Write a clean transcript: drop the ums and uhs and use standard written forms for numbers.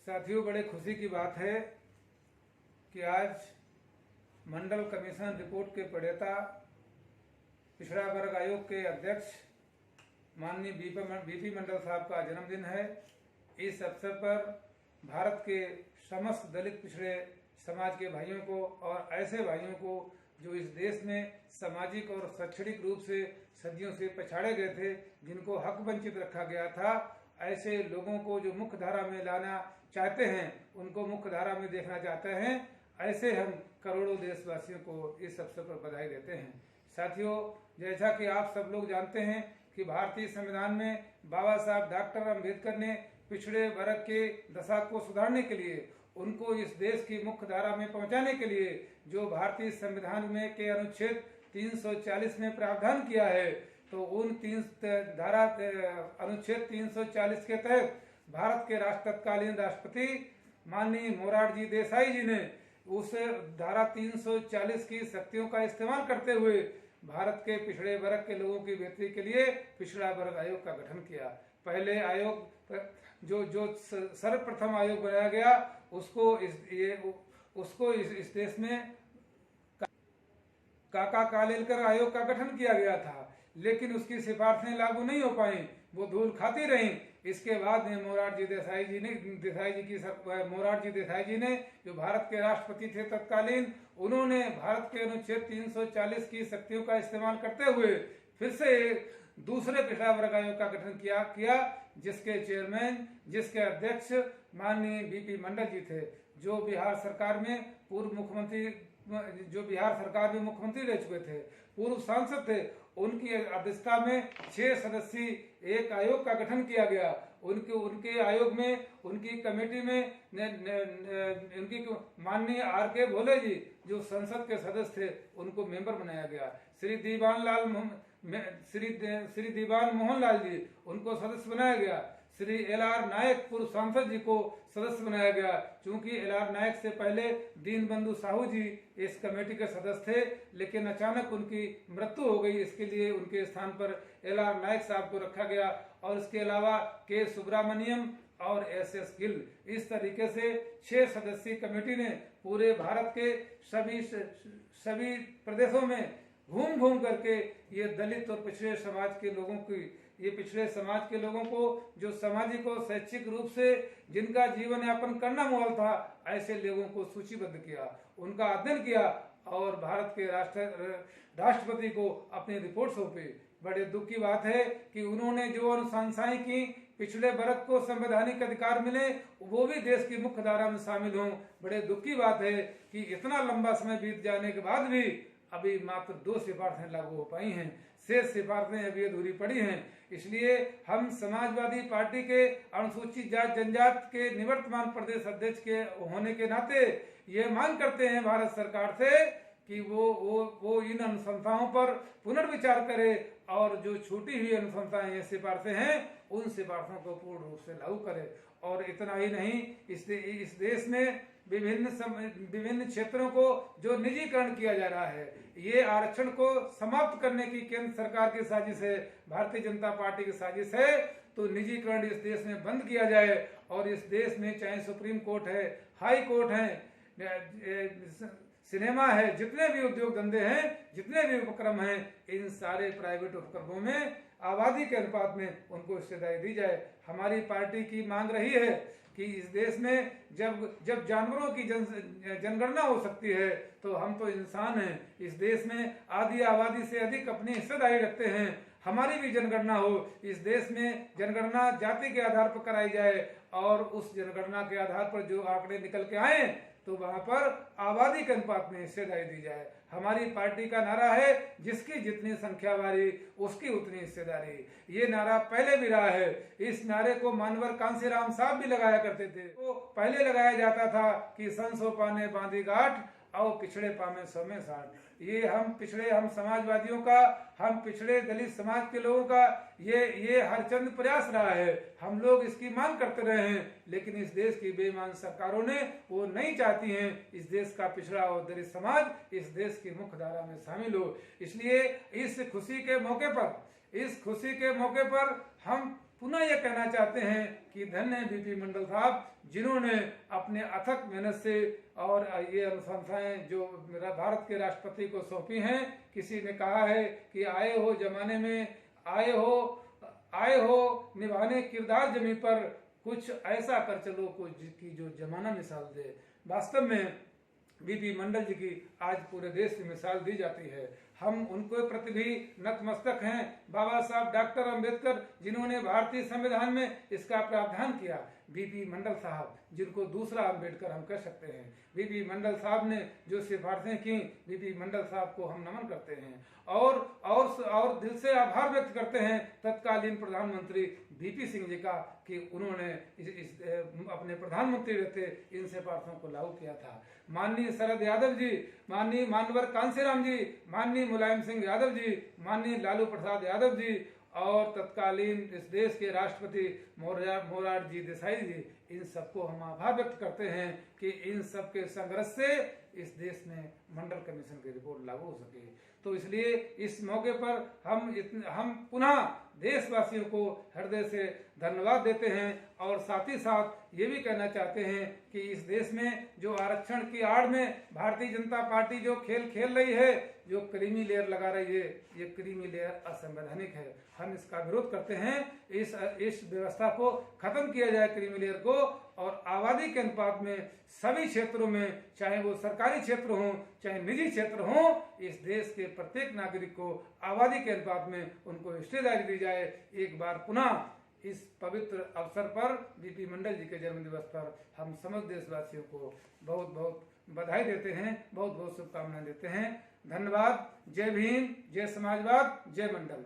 साथियों, बड़े खुशी की बात है कि आज मंडल कमीशन रिपोर्ट के प्रणेता पिछड़ा वर्ग आयोग के अध्यक्ष माननीय बीपी मंडल साहब का जन्मदिन है। इस अवसर पर भारत के समस्त दलित पिछड़े समाज के भाइयों को और ऐसे भाइयों को जो इस देश में सामाजिक और शैक्षणिक रूप से सदियों से पछाड़े गए थे, जिनको हक वंचित रखा गया था, ऐसे लोगों को जो मुख्य धारा में लाना चाहते हैं, उनको मुख्य धारा में देखना चाहते हैं, ऐसे हम करोड़ों देशवासियों को इस अवसर पर बधाई देते हैं। साथियों, जैसा कि आप सब लोग जानते हैं कि भारतीय संविधान में बाबा साहब डॉक्टर अम्बेडकर ने पिछड़े वर्ग के दशा को सुधारने के लिए, उनको इस देश की मुख्य धारा में पहुंचाने के लिए जो भारतीय संविधान में के अनुच्छेद 340 में प्रावधान किया है, तो उन अनुच्छेद 340 के तहत भारत के तत्कालीन राष्ट्रपति माननीय मोरारजी देसाई जी ने उस धारा 340 की शक्तियों का इस्तेमाल करते हुए भारत के पिछड़े वर्ग के लोगों की बेहतरी के लिए पिछड़ा वर्ग आयोग का गठन किया। पहले आयोग जो सर्वप्रथम आयोग बनाया गया, उसको इस देश में काका कालेलकर आयोग का गठन किया गया था, लेकिन उसकी सिफारिशें लागू नहीं हो पाई, वो धूल खाती रहीं। इसके बाद में मोरारजी देसाई जी ने जो भारत के राष्ट्रपति थे तत्कालीन, उन्होंने भारत के अनुच्छेद 340 की शक्तियों का इस्तेमाल करते हुए फिर से दूसरे पिछड़ा वर्ग आयोग का गठन किया, जिसके चेयरमैन, जिसके अध्यक्ष माननीय बीपी मंडल जी थे, जो बिहार सरकार में मुख्यमंत्री रह चुके थे, पूर्व सांसद थे। उनकी अध्यक्षता में 6 सदस्यीय एक आयोग का गठन किया गया। उनके आयोग में, उनकी कमेटी में उनकी माननीय आर.के. भोले जी जो संसद के सदस्य थे, उनको मेंबर बनाया गया। श्री दीवान मोहन लाल जी, उनको सदस्य बनाया गया। श्री एल.आर. नायक पूर्व सांसद जी को सदस्य बनाया गया। चूंकि एल.आर. नायक से पहले दीनबंधु साहू जी इस कमेटी के सदस्य थे, लेकिन अचानक उनकी मृत्यु हो गई, इसके लिए उनके स्थान पर एल.आर. नायक साहब को रखा गया। और इसके अलावा के सुब्रमण्यम और एस.एस. गिल, इस तरीके से 6 सदस्यीय कमेटी ने पूरे भारत के सभी प्रदेशों में घूम करके ये दलित और पिछड़े समाज के लोगों की, ये पिछड़े समाज के लोगों को जो सामाजिक और शैक्षिक रूप से जिनका जीवन यापन करना मुहाल था, ऐसे लोगों को सूचीबद्ध किया, उनका अध्ययन किया और भारत के राष्ट्रपति को अपनी रिपोर्ट सौंपी। बड़े दुख की बात है कि उन्होंने जो अनुशंसाएं की, पिछड़े वर्ग को संवैधानिक अधिकार मिले, वो भी देश की मुख्य धारा में शामिल हों। बड़े दुख की बात है कि इतना लंबा समय बीत जाने के बाद भी अभी मात्र 2 सिफारिशें लागू हो पाई हैं, शेष सिफारिशें अभी अधूरी पड़ी हैं। इसलिए हम समाजवादी पार्टी के अनुसूचित जाति जनजाति के निवर्तमान प्रदेश अध्यक्ष के होने के नाते ये मांग करते हैं भारत सरकार से कि वो इन अनुशंसाओं पर पुनर्विचार करे और जो छूटी हुई अनुशंसाएं सिफारिशें हैं, उन सिफारिशों को पूर्ण रूप से लागू करे। और इतना ही नहीं, इस देश में विभिन्न क्षेत्रों को जो निजीकरण किया जा रहा है, ये आरक्षण को समाप्त करने की केंद्र सरकार की साजिश है, भारतीय जनता पार्टी की साजिश है। तो निजीकरण इस देश में बंद किया जाए और इस देश में चाहे सुप्रीम कोर्ट है, हाई कोर्ट है, सिनेमा है, जितने भी उद्योग धंधे हैं, जितने भी उपक्रम हैं, इन सारे प्राइवेट उपक्रमों में आबादी के अनुपात में उनको हिस्सेदारी दी जाए। हमारी पार्टी की मांग रही है कि इस देश में जब जानवरों की जनगणना हो सकती है, तो हम तो इंसान हैं, इस देश में आधी आबादी से अधिक अपनी हिस्सेदारी रखते हैं, हमारी भी जनगणना हो। इस देश में जनगणना जाति के आधार पर कराई जाए और उस जनगणना के आधार पर जो आंकड़े निकल के आए, तो वहां पर आबादी के अनुपात में हिस्सेदारी दी जाए। हमारी पार्टी का नारा है, जिसकी जितनी संख्या वारी उसकी उतनी हिस्सेदारी। ये नारा पहले भी रहा है। इस नारे को मानवर कांसीराम साहब भी लगाया करते थे। तो पहले लगाया जाता था कि संसो पाने बांधी गांठ और पिछड़े पामे 100 में 60। ये हम समाजवादियों का, हम पिछड़े दलित समाज के लोगों का ये हरचंद प्रयास रहा है। हम लोग इसकी मांग करते रहे हैं, लेकिन इस देश की बेईमान सरकारों ने वो नहीं चाहती हैं इस देश का पिछड़ा और दलित समाज इस देश की मुख्य धारा में शामिल हो। इसलिए इस खुशी के मौके पर हम पुनः ये कहना चाहते हैं कि धन्य है बीपी मंडल साहब, जिन्होंने अपने अथक मेहनत से और ये अनुशंसाएं जो मेरा भारत के राष्ट्रपति को सौंपी हैं। किसी ने कहा है कि आए हो जमाने में, आए हो निभाने किरदार जमी पर, कुछ ऐसा कर चलो कुछ की जो जमाना मिसाल दे। वास्तव में बीपी मंडल जी की आज पूरे देश में मिसाल दी जाती है। हम उनको प्रति भी नतमस्तक हैं। बाबा साहब डॉक्टर अम्बेडकर जिन्होंने भारतीय संविधान में इसका प्रावधान किया, बीपी मंडल साहब जिनको दूसरा अम्बेडकर हम कह सकते हैं, बीपी मंडल साहब ने जो सिफारिशें की, बीपी मंडल साहब को हम नमन करते हैं और दिल से आभार व्यक्त करते हैं तत्कालीन प्रधानमंत्री बीपी सिंह जी का कि उन्होंने अपने प्रधानमंत्री रहते इन सिफारिशों को लागू किया था। माननीय शरद यादव जी, माननीय मानवर कांसीराम जी, माननीय मुलायम सिंह यादव जी, माननीय लालू प्रसाद यादव जी और तत्कालीन इस देश के राष्ट्रपति मोरारजी देसाई जी, इन सबको हम आभार व्यक्त करते हैं कि इन सब के संघर्ष से इस देश में मंडल कमीशन की रिपोर्ट लागू हो सके। तो इसलिए इस मौके पर हम पुनः देशवासियों को हृदय से धन्यवाद देते हैं और साथ ही साथ ये भी कहना चाहते हैं कि इस देश में जो आरक्षण की आड़ में भारतीय जनता पार्टी जो खेल खेल रही है, जो क्रीमी लेयर लगा रही है, ये क्रीमी लेयर असंवैधानिक है। हम इसका विरोध करते हैं। इस व्यवस्था को खत्म किया जाए, क्रीमी लेयर को, और आबादी के अनुपात में सभी क्षेत्रों में, चाहे वो सरकारी क्षेत्र हो चाहे निजी क्षेत्र हो, इस देश के प्रत्येक नागरिक को आबादी के अनुपात में उनको हिस्सेदारी दी जाए। एक बार पुनः इस पवित्र अवसर पर बीपी मंडल जी के जन्म दिवस पर हम समस्त देशवासियों को बहुत बहुत बधाई देते हैं, बहुत बहुत शुभकामनाएं देते हैं। धन्यवाद। जय भीम, जय समाजवाद, जय मंडल।